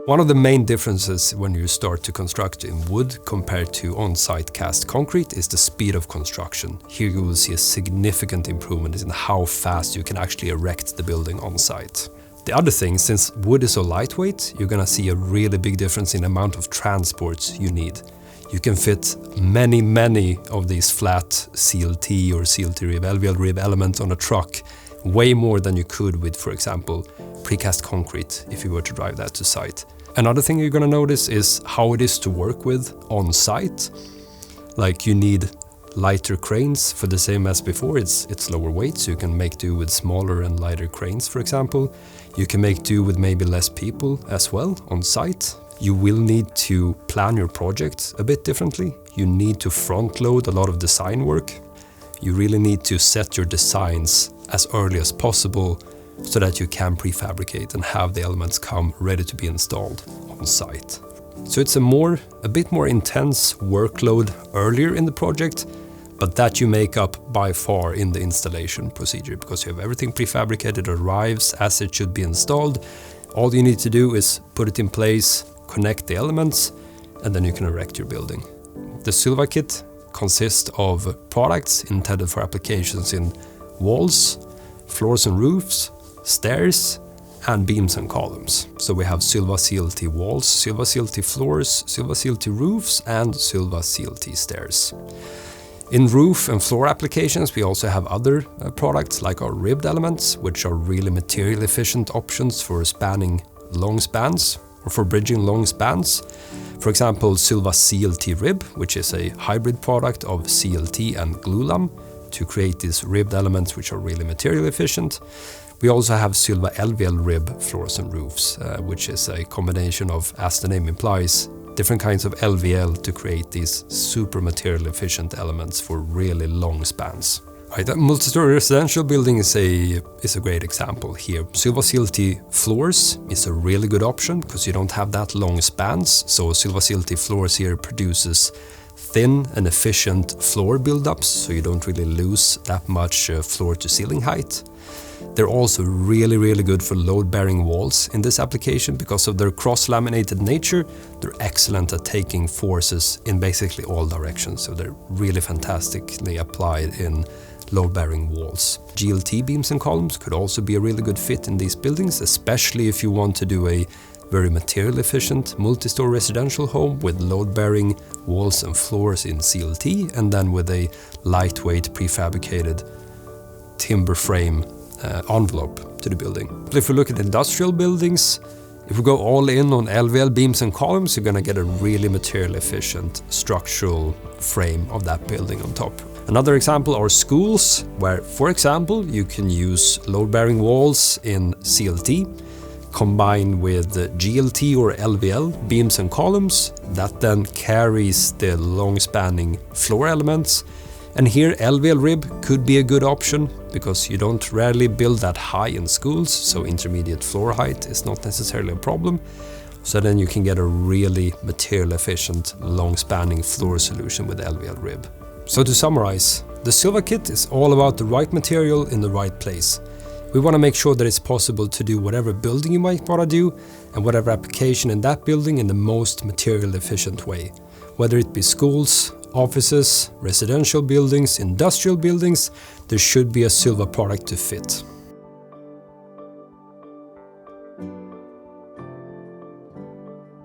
One of the main differences when you start to construct in wood compared to on-site cast concrete is the speed of construction. Here you will see a significant improvement in how fast you can actually erect the building on-site. The other thing, since wood is so lightweight, you're gonna see a really big difference in the amount of transports you need. You can fit many of these flat CLT or CLT rib, LVL rib elements on a truck, way more than you could with, for example, precast concrete if you were to drive that to site. Another thing you're gonna notice is how it is to work with on site. Like you need lighter cranes for the same as before, it's lower weight, so you can make do with smaller and lighter cranes, for example. You can make do with maybe less people as well on site. You will need to plan your project a bit differently. You need to front load a lot of design work. You really need to set your designs as early as possible so that you can prefabricate and have the elements come ready to be installed on site. So it's a bit more intense workload earlier in the project, but that you make up by far in the installation procedure because you have everything prefabricated, arrives as it should be installed. All you need to do is put it in place, connect the elements, and then you can erect your building. The Sylva kit consists of products intended for applications in walls, floors and roofs, stairs, and beams and columns. So we have Sylva CLT walls, Sylva CLT floors, Sylva CLT roofs, and Sylva CLT stairs. In roof and floor applications, we also have other products like our ribbed elements, which are really material efficient options for spanning long spans or for bridging long spans. For example, Sylva CLT Rib, which is a hybrid product of CLT and glulam to create these ribbed elements which are really material efficient. We also have Sylva LVL Rib floors and roofs, which is a combination of, as the name implies, different kinds of LVL to create these super material efficient elements for really long spans. Right, a multi-story residential building is a great example here. Sylva CLT floors is a really good option because you don't have that long spans. So Sylva CLT floors here produces thin and efficient floor buildups, so you don't really lose that much floor to ceiling height. They're also really good for load-bearing walls in this application because of their cross-laminated nature. They're excellent at taking forces in basically all directions, so they're really fantastically applied in load-bearing walls. GLT beams and columns could also be a really good fit in these buildings, especially if you want to do a very material efficient multi-story residential home with load-bearing walls and floors in CLT and then with a lightweight prefabricated timber frame envelope to the building. But if we look at industrial buildings, if we go all in on LVL beams and columns, you're gonna get a really material efficient structural frame of that building on top. Another example are schools, where, for example, you can use load-bearing walls in CLT combined with GLT or LVL beams and columns that then carries the long-spanning floor elements. And here LVL rib could be a good option because you don't rarely build that high in schools, so intermediate floor height is not necessarily a problem. So then you can get a really material efficient long-spanning floor solution with LVL rib. So to summarize, the Sylva kit is all about the right material in the right place. We want to make sure that it's possible to do whatever building you might want to do and whatever application in that building in the most material efficient way. Whether it be schools, offices, residential buildings, industrial buildings, there should be a Sylva product to fit.